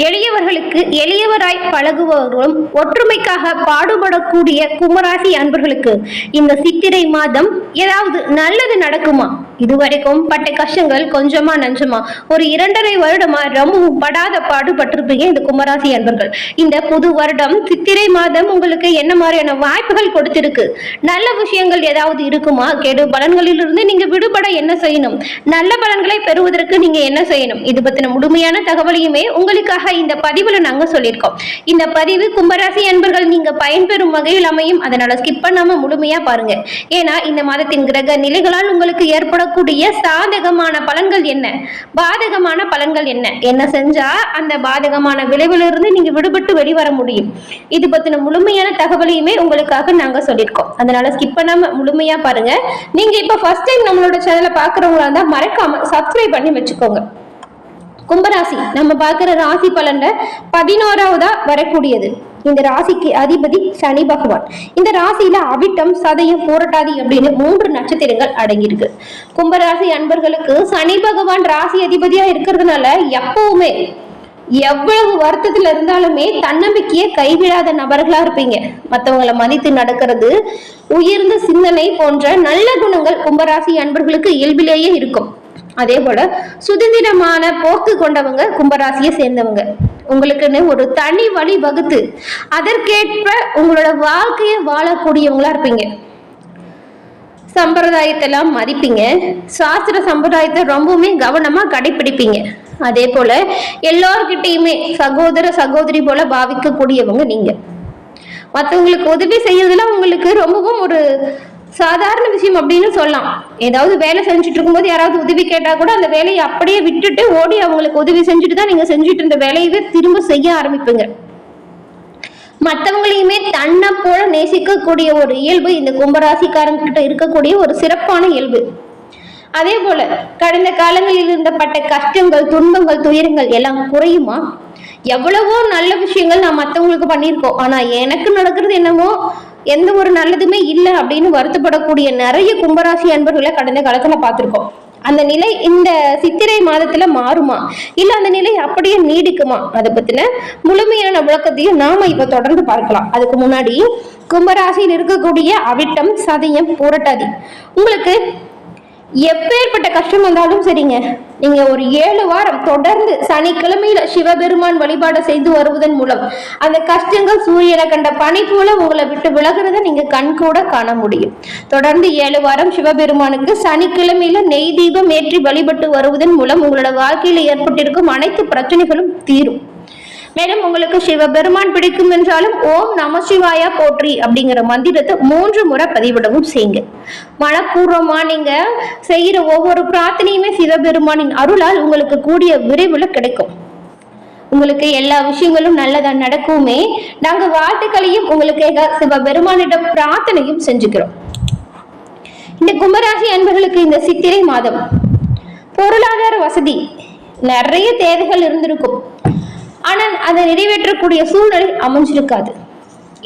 எளியவர்களுக்கு எளியவராய் பழகுபவர்களும் ஒற்றுமைக்காக பாடுபடக்கூடிய கும்பராசி அன்பர்களுக்கு இந்த சித்திரை மாதம் ஏதாவது நல்லது நடக்குமா? இதுவரைக்கும் பட்ட கஷ்டங்கள் கொஞ்சமா நஞ்சமா ஒரு 2.5 வருடமா ரொம்பவும் படாத பாடுபட்டிருப்பீங்க இந்த கும்பராசி அன்பர்கள். இந்த புது வருடம் சித்திரை மாதம் உங்களுக்கு என்ன மாதிரியான வாய்ப்புகள் கொடுத்திருக்கு? நல்ல விஷயங்கள் ஏதாவது இருக்குமா? கெடு பலன்களிலிருந்து நீங்க விடுபட என்ன செய்யணும்? நல்ல பலன்களை பெறுவதற்கு நீங்க என்ன செய்யணும்? இது பத்தின முழுமையான தகவலையுமே உங்களுக்காக இந்த பதிவுல நாங்க சொல்லியிருக்கோம். இந்த பதிவு கும்பராசி அன்பர்கள் நீங்க பயன்பெறும் வகையில் அமையும். அதனால ஸ்கிப் பண்ணாம முழுமையா பாருங்க. ஏன்னா இந்த மாதத்தின் கிரக நிலைகளால் உங்களுக்கு ஏற்படக்கூடிய சாதகமான பலன்கள் என்ன, பாதகமான பலன்கள் என்ன, என்ன செஞ்சா அந்த பாதகமான விளைவிலிருந்து நீங்க விடுபட்டு வெளிவர முடியும், இது பத்தின முழுமையான தகவலையுமே உங்களுக்காக நாங்க சொல்லியிருக்கோம். அதனால ஸ்கிப் பண்ணாம முழுமையா பாருங்க. நீங்க இப்ப ஃபர்ஸ்ட் டைம் நம்மளோட சேனலை பாக்குறவங்களா இருந்தா மறக்காம சப்ஸ்கிரைப் பண்ணி வச்சுக்கோங்க. கும்பராசி நம்ம பார்க்கிற ராசி பலன்ல 11வதா வரக்கூடியது. இந்த ராசிக்கு அதிபதி சனி பகவான். இந்த ராசியில அவிட்டம், சதயம், பூரட்டாதி அப்படின்னு 3 நட்சத்திரங்கள் அடங்கியிருக்கு. கும்பராசி அன்பர்களுக்கு சனி பகவான் ராசி அதிபதியா இருக்கிறதுனால எப்பவுமே எவ்வளவு வருத்தத்துல இருந்தாலுமே தன்னம்பிக்கையை கைவிடாத நபர்களா இருப்பீங்க. மற்றவங்களை மதித்து நடக்கிறது, உயர்ந்த சிந்தனை போன்ற நல்ல குணங்கள் கும்பராசி அன்பர்களுக்கு இயல்பிலேயே இருக்கும். அதே போல சுதந்திரமான போக்கு கொண்டவங்க கும்பராசியை சேர்ந்தவங்க. உங்களுக்குன்னு ஒரு தனி வழி வகுத்து அதற்கேற்ப உங்களோட வாழ்க்கையை வாழக்கூடியவங்களா இருப்பீங்க. சம்பிரதாயத்தெல்லாம் மதிப்பீங்க. சாஸ்திர சம்பிரதாயத்தை ரொம்பவுமே கவனமா கடைபிடிப்பீங்க. அதே போல எல்லார்கிட்டையுமே சகோதர சகோதரி போல பாவிக்கக்கூடியவங்க நீங்க. மற்றவங்களுக்கு உதவி செய்யறதுல உங்களுக்கு ரொம்பவும் ஒரு சாதாரண விஷயம் அப்படின்னு சொல்லலாம். ஏதாவது வேலை செஞ்சுட்டு இருக்கும்போது யாராவது உதவி கேட்டா கூட அந்த வேலையை அப்படியே விட்டுட்டு ஓடி அவங்களுக்கு உதவி செஞ்சுட்டு தான் நீங்க செஞ்சுட்டு இருந்த வேலையவே திரும்ப செய்ய ஆரம்பிப்பீங்க. மற்றவங்களையுமே தன்னை போல நேசிக்கக்கூடிய ஒரு இயல்பு இந்த கும்பராசிக்காரங்க கிட்ட இருக்கக்கூடிய ஒரு சிறப்பான இயல்பு. அதே போல கடந்த காலங்களில் இருந்தப்பட்ட கஷ்டங்கள், துன்பங்கள், துயரங்கள் எல்லாம் குறையுமா? எவ்வளவோ நல்ல விஷயங்கள் நான் மற்றவங்களுக்கு பண்ணியிருக்கோம், ஆனா எனக்கு நடக்கிறது என்னமோ எந்த ஒரு நல்லதுமே இல்லை அப்படின்னு வருத்தப்படக்கூடிய நிறைய கும்பராசி அன்பர்களை கடந்த காலத்துல பார்த்திருக்கோம். அந்த நிலை இந்த சித்திரை மாதத்துல மாறுமா, இல்ல அந்த நிலை அப்படியே நீடிக்குமா? அதை பத்தின முழுமையான விளக்கத்தையும் நாம இப்ப தொடர்ந்து பார்க்கலாம். அதுக்கு முன்னாடி கும்பராசியில் இருக்கக்கூடிய அவிட்டம், சதயம், பூரட்டாதி உங்களுக்கு எப்பேற்பட்ட கஷ்டம் வந்தாலும் சரிங்க, நீங்க ஒரு 7 வாரம் தொடர்ந்து சனிக்கிழமையில சிவபெருமான் வழிபாடு செய்து வருவதன் மூலம் அந்த கஷ்டங்கள் சூரியனை கண்ட பனி போல உங்களை விட்டு விலகிறத நீங்க கண்கூட காண முடியும். தொடர்ந்து 7 வாரம் சிவபெருமானுக்கு சனிக்கிழமையில நெய் தீபம் ஏற்றி வழிபட்டு வருவதன் மூலம் உங்களோட வாழ்க்கையில ஏற்பட்டிருக்கும் அனைத்து பிரச்சனைகளும் தீரும். மேலும் உங்களுக்கு சிவபெருமான் பிடிக்கும் என்றாலும் ஓம் நம சிவாயா போற்றி அப்படிங்கிற மந்திரத்தை 3 முறை பதிவிடவும் செய்யுங்க. மனப்பூர்வமா நீங்க செய்யற ஒவ்வொரு பிரார்த்தனையுமே சிவபெருமானின் அருளால் உங்களுக்கு கூடிய விரைவில் கிடைக்கும். உங்களுக்கு எல்லா விஷயங்களும் நல்லதா நடக்குமே. நாங்க வாழ்த்துக்களையும் உங்களுக்கு சிவபெருமானிடம் பிரார்த்தனையும் செஞ்சுக்கிறோம். இந்த கும்பராசி அன்பர்களுக்கு இந்த சித்திரை மாதம் பொருளாதார வசதி நிறைய தேவைகள் இருந்திருக்கும், ஆனால் அதை நிறைவேற்றக்கூடிய சூழ்நிலை அமைஞ்சிருக்காது.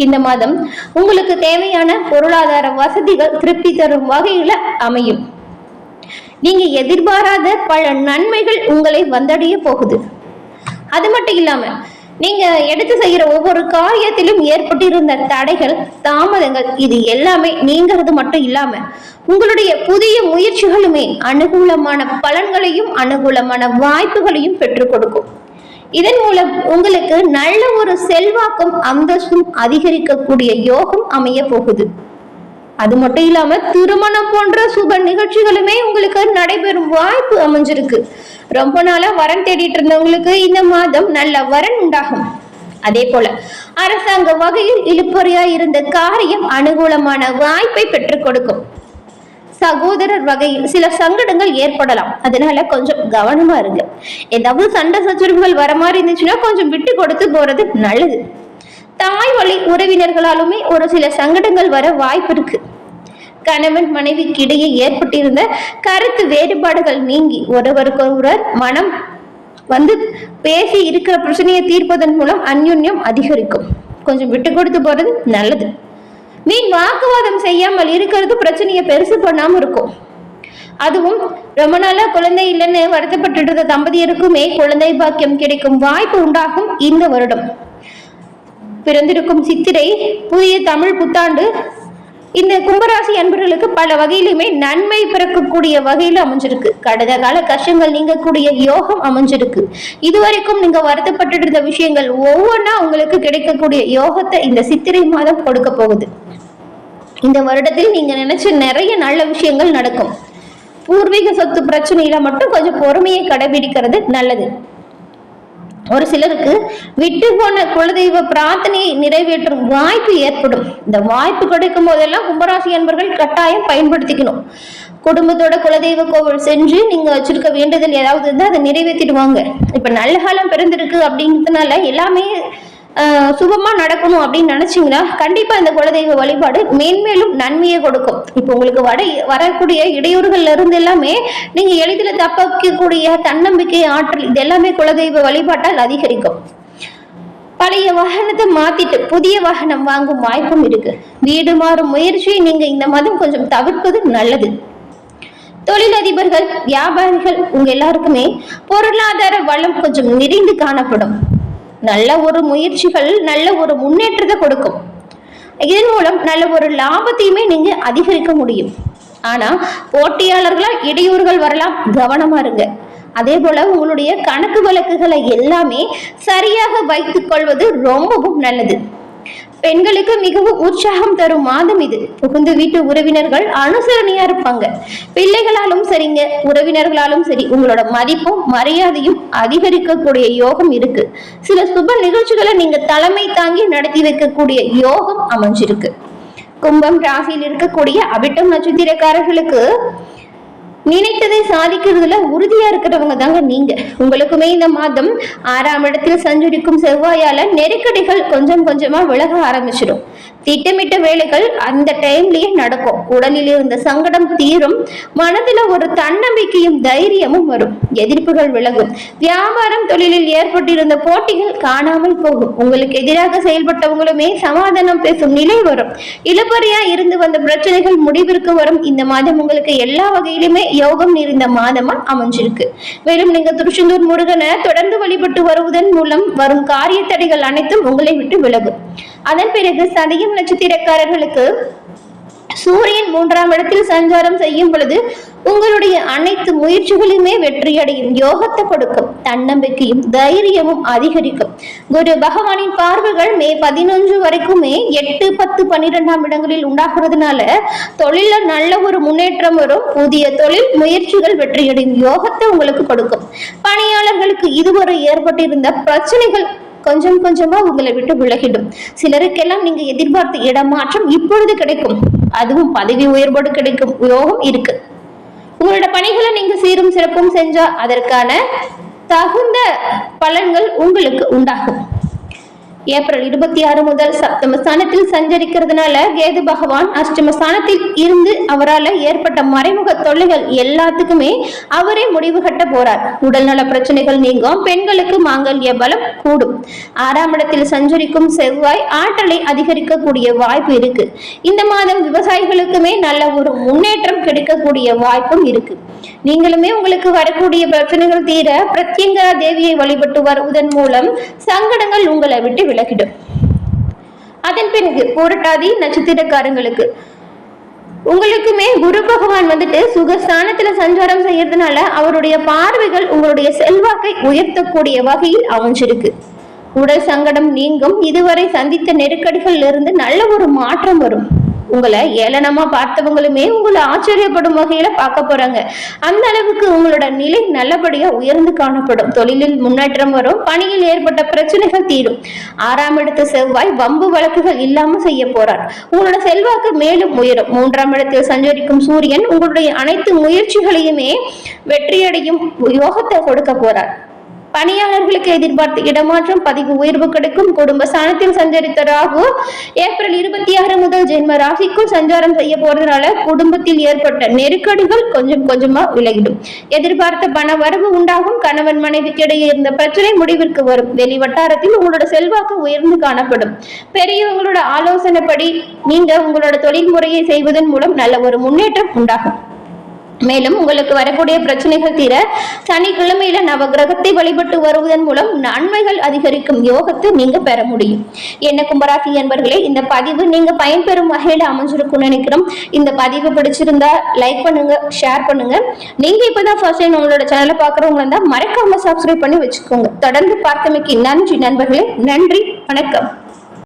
இந்த மாதம் உங்களுக்கு தேவையான பொருளாதார வசதிகள் திருப்தி தரும் வகையில அமையும். நீங்க எதிர்பாராத பல நன்மைகள் உங்களை வந்தடைய போகுது. அது மட்டும் இல்லாம நீங்க எடுத்து செய்யற ஒவ்வொரு காரியத்திலும் ஏற்பட்டிருந்த தடைகள், தாமதங்கள் இது எல்லாமே நீங்கிறது மட்டும் இல்லாம உங்களுடைய புதிய முயற்சிகளுமே அனுகூலமான பலன்களையும் அனுகூலமான வாய்ப்புகளையும் பெற்றுக் கொடுக்கும். இதன் மூலம் உங்களுக்கு நல்ல ஒரு செல்வாக்கும் அந்தஸ்தும் அதிகரிக்கக்கூடிய யோகம் அமைய போகுது. அது மட்டும் இல்லாம திருமணம் போன்ற சுப நிகழ்ச்சிகளுமே உங்களுக்கு நடைபெறும் வாய்ப்பு அமைஞ்சிருக்கு. ரொம்ப நாளா வரன் தேடிட்டு இருந்தவங்களுக்கு இந்த மாதம் நல்ல வரன் உண்டாகும். அதே போல அரசாங்க வகையில் இழுபறியா இருந்த காரியம் அனுகூலமான வாய்ப்பை பெற்றுக் கொடுக்கும். சகோதரர் வகையில் சில சங்கடங்கள் ஏற்படலாம், அதனால கொஞ்சம் கவனமா இருங்க. ஏதாவது சண்டை சச்சரவுகள் வர மாதிரி இருந்துச்சுன்னா கொஞ்சம் விட்டு கொடுத்து போறது நல்லது. தாய் வழி உறவினர்களாலுமே ஒரு சில சங்கடங்கள் வர வாய்ப்பு இருக்கு. கணவன் மனைவிக்கு இடையே ஏற்பட்டிருந்த கருத்து வேறுபாடுகள் நீங்கி ஒருவருக்கொருவர் மனம் பேசி இருக்கிற பிரச்சனையை தீர்ப்பதன் மூலம் அந்யோன்யம் அதிகரிக்கும். கொஞ்சம் விட்டு கொடுத்து போறது நல்லது. மீன் வாக்குவாதம் செய்யாமல் இருக்கிறது பிரச்சனையை பெருசு பண்ணாம இருக்கும். அதுவும் ரொம்ப நாளா குழந்தை இல்லைன்னு வருத்தப்பட்டு இருந்த தம்பதியருக்குமே குழந்தை பாக்கியம் கிடைக்கும் வாய்ப்பு உண்டாகும் இந்த வருடம். பிறந்திருக்கும் சித்திரை புதிய தமிழ் புத்தாண்டு இந்த கும்பராசி அன்பர்களுக்கு பல வகையிலுமே நன்மை பிறக்கக்கூடிய வகையில அமைஞ்சிருக்கு. கடந்த கால கஷ்டங்கள் நீங்கக்கூடிய யோகம் அமைஞ்சிருக்கு. இதுவரைக்கும் நீங்க வருத்தப்பட்டு இருந்த விஷயங்கள் ஒவ்வொன்றா உங்களுக்கு கிடைக்கக்கூடிய யோகத்தை இந்த சித்திரை மாதம் கொடுக்க போகுது. இந்த வருடத்தில் நீங்க நினைச்ச நிறைய நல்ல விஷயங்கள் நடக்கும். பூர்வீக சொத்து பிரச்சனையில மட்டும் கொஞ்சம் பொறுமையை கடைபிடிக்கிறது நல்லது. ஒரு சிலருக்கு விட்டு போன குலதெய்வ பிரார்த்தனையை நிறைவேற்றும் வாய்ப்பு ஏற்படும். இந்த வாய்ப்பு கிடைக்கும் போதெல்லாம் கும்பராசி அன்பர்கள் கட்டாயம் பயன்படுத்திக்கணும். குடும்பத்தோட குலதெய்வ கோவில் சென்று நீங்க வச்சிருக்க வேண்டுதல் ஏதாவது இருந்தா அதை நிறைவேற்றிடுவாங்க. இப்ப நல்ல காலம் பிறந்திருக்கு அப்படிங்கிறதுனால எல்லாமே சுபமா நடக்கணும் அப்படின்னு நினைச்சீங்கன்னா கண்டிப்பா இந்த குலதெய்வ வழிபாடு மேன்மேலும் நன்மையை கொடுக்கும். இப்போ உங்களுக்கு வரக்கூடிய இடையூறுகள்ல இருந்து எல்லாமே நீங்க எளிதில் தப்பிக்கக்கூடிய தன்னம்பிக்கை ஆற்றல் இது எல்லாமே குலதெய்வ வழிபாட்டால் அதிகரிக்கும். பழைய வாகனத்தை மாத்திட்டு புதிய வாகனம் வாங்கும் வாய்ப்பும் இருக்கு. வீடு மாறும் முயற்சியை நீங்க இந்த மாதம் கொஞ்சம் தவிர்ப்பது நல்லது. தொழிலதிபர்கள் வியாபாரிகள் உங்க எல்லாருக்குமே பொருளாதார வளம் கொஞ்சம் நிறைந்து காணப்படும். நல்ல ஒரு முயற்சிகள் நல்ல ஒரு முன்னேற்றத்தை கொடுக்கும். இதன் மூலம் நல்ல ஒரு லாபத்தையுமே நீங்க அதிகரிக்க முடியும். ஆனா போட்டியாளர்களால் இடையூறுகள் வரலாம், கவனமா இருங்க. அதே போல உங்களுடைய கணக்கு வழக்குகளை எல்லாமே சரியாக வைத்துக் கொள்வது ரொம்பவும் நல்லது. பெண்களுக்கு மிகவும் உற்சாகம் தரும் மாதம் இது. புகுந்து வீட்டு உறவினர்கள் அனுசரணையா இருப்பாங்க. பிள்ளைகளாலும் சரிங்க, உறவினர்களாலும் சரி உங்களோட மதிப்பும் மரியாதையும் அதிகரிக்கக்கூடிய யோகம் இருக்கு. சில சுப நிகழ்ச்சிகளை நீங்க தலைமை தாங்கி நடத்தி வைக்கக்கூடிய யோகம் அமைஞ்சிருக்கு. கும்பம் ராசியில் இருக்கக்கூடிய அவிட்டம் நட்சத்திரக்காரர்களுக்கு நினைத்ததை சாதிக்கிறதுல உறுதியா இருக்கிறவங்க தாங்க நீங்க. உங்களுக்குமே இந்த மாதம் 6ஆம் இடத்தில் சஞ்சரிக்கும் செவ்வாயால நெருக்கடிகள் கொஞ்சம் கொஞ்சமா விலக ஆரம்பிச்சிடும். திட்டமிட்ட வேலைகள் அந்த டைம்லயே நடக்கும். உடலில் இருந்த சங்கடம் தீரும். மனதுல ஒரு தன்னம்பிக்கையும் தைரியமும் வரும். எதிர்ப்புகள் விலகும். வியாபாரம் தொழிலில் ஏற்பட்டிருந்த போட்டிகள் காணாமல் போகும். உங்களுக்கு எதிராக செயல்பட்டவங்களுமே சமாதானம் பேசும் நிலை வரும். இழுபறியா இருந்து வந்த பிரச்சனைகள் முடிவிற்கு வரும். இந்த மாதம் உங்களுக்கு எல்லா வகையிலுமே யோகம் நிறைந்த மாதமா அமைஞ்சிருக்கு. மேலும் நீங்க திருச்செந்தூர் முருகனை தொடர்ந்து வழிபட்டு வருவதன் மூலம் வரும் காரிய தடைகள் அனைத்தும் உங்களை விட்டு விலகும். அதன் பிறகு சதயம் நட்சத்திரக்காரர்களுக்கு சூரியன் 3ஆம் இடத்தில் சஞ்சாரம் செய்யும் பொழுது உங்களுடைய அனைத்து முயற்சிகளுமே வெற்றியடையும் யோகத்தை கொடுக்கும். தன்னம்பிக்கையும் தைரியமும் அதிகரிக்கும். குரு பகவானின் பார்வைகள் மே 11 வரைக்குமே 8, 10, 12ஆம் இடங்களில் உண்டாகிறதுனால தொழில நல்ல ஒரு முன்னேற்றம் வரும். புதிய தொழில் முயற்சிகள் வெற்றியடையும் யோகத்தை உங்களுக்கு கொடுக்கும். பணியாளர்களுக்கு இதுவரை ஏற்பட்டிருந்த பிரச்சனைகள் கொஞ்சம் கொஞ்சமா உங்களை விட்டு விலகிடும். சிலருக்கெல்லாம் நீங்க எதிர்பார்த்த இடமாற்றம் இப்பொழுது கிடைக்கும். அதுவும் பதவி உயர்வோடு கிடைக்கும் யோகம் இருக்கு. உங்களோட பணிகளை நீங்க சீரும் சிறப்பும் செஞ்சா அதற்கான தகுந்த பலன்கள் உங்களுக்கு உண்டாகும். ஏப்ரல் 26 முதல் சப்தமஸ்தானத்தில் சஞ்சரிக்கிறதுனால கேது பகவான் அஷ்டமஸ்தானத்தில் இருந்து அவரால் ஏற்பட்ட மறைமுக தொல்லைகள் எல்லாத்துக்குமே அவரே முடிவு கட்ட போறார். உடல்நல பிரச்சனைகள் நீங்கும். பெண்களுக்கு மாங்கல்ய பலம் கூடும். 6ஆம் இடத்தில் சஞ்சரிக்கும் செவ்வாய் ஆற்றலை அதிகரிக்கக்கூடிய வாய்ப்பு இருக்கு. இந்த மாதம் விவசாயிகளுக்குமே நல்ல ஒரு முன்னேற்றம் கிடைக்கக்கூடிய வாய்ப்பும் இருக்கு. நீங்களுமே உங்களுக்கு வரக்கூடிய பிரச்சனைகள் தீர பிரத்யங்கரா தேவியை வழிபட்டு வருவதன் மூலம் சங்கடங்கள் உங்களை விட்டு விலகிடும். அதன் பிறகு பூரட்டாதி நட்சத்திரக்காரங்களுக்கு உங்களுக்குமே குரு பகவான் சுகஸ்தானத்துல சஞ்சாரம் செய்யறதுனால அவருடைய பார்வைகள் உங்களுடைய செல்வாக்கை உயர்த்தக்கூடிய வகையில் அமைஞ்சிருக்கு. உடல் சங்கடம் நீங்கும். இதுவரை சந்தித்த நெருக்கடிகள்ல இருந்து நல்ல ஒரு மாற்றம் வரும். உங்களை ஏளனமா பார்த்தவங்களுமே உங்களை ஆச்சரியப்படும் வகையில பார்க்க போறாங்க. அந்த அளவுக்கு உங்களோட நிலை நல்லபடியா உயர்ந்து காணப்படும். தொழிலில் முன்னேற்றம் வரும். பணியில் ஏற்பட்ட பிரச்சனைகள் தீரும். 6ஆம் இடத்து செவ்வாய் வம்பு வழக்குகள் இல்லாம செய்ய போறார். உங்களோட செல்வாக்கு மேலும் உயரும். 3ஆம் இடத்தில் சஞ்சரிக்கும் சூரியன் உங்களுடைய அனைத்து முயற்சிகளையுமே வெற்றியடையும் யோகத்தை கொடுக்க போறார். பணியாளர்களுக்கு எதிர்பார்த்த இடமாற்றம் பதவி உயர்வு கிடைக்கும். குடும்ப ஸ்தானத்தில் சஞ்சரித்த ராகு ஏப்ரல் 26 முதல் ஜென்ம ராசிக்கும் சஞ்சாரம் செய்ய போறதுனால குடும்பத்தில் ஏற்பட்ட நெருக்கடிகள் கொஞ்சம் கொஞ்சமா விலகிடும். எதிர்பார்த்த பண வரவு உண்டாகும். கணவன் மனைவிக்கு இடையே இருந்த பிரச்சனை முடிவிற்கு வரும். வெளி வட்டாரத்தில் உங்களோட செல்வாக்கு உயர்ந்து காணப்படும். பெரியவங்களோட ஆலோசனைப்படி நீங்க உங்களோட தொழில் முறையை செய்வதன் மூலம் நல்ல ஒரு முன்னேற்றம் உண்டாகும். மேலும் உங்களுக்கு வரக்கூடிய பிரச்சனைகள் தீர சனிக்கிழமையில நவகிரகத்தை வழிபட்டு வருவதன் மூலம் நன்மைகள் அதிகரிக்கும் யோகத்தை நீங்க பெற முடியும். என்ன கும்பராசி என்பர்களே, இந்த பதிவு நீங்க பயன்பெறும் வகையில அமைஞ்சிருக்கும்னு நினைக்கிறோம். இந்த பதிவு பிடிச்சிருந்தா லைக் பண்ணுங்க, ஷேர் பண்ணுங்க. நீங்க இப்பதான் ஃபர்ஸ்ட் டைம் உங்களோட சேனலை பாக்குறவங்க இருந்தா மறக்காம சப்ஸ்கிரைப் பண்ணி வச்சுக்கோங்க. தொடர்ந்து பார்த்தமைக்கு நன்றி நண்பர்களே. நன்றி, வணக்கம்.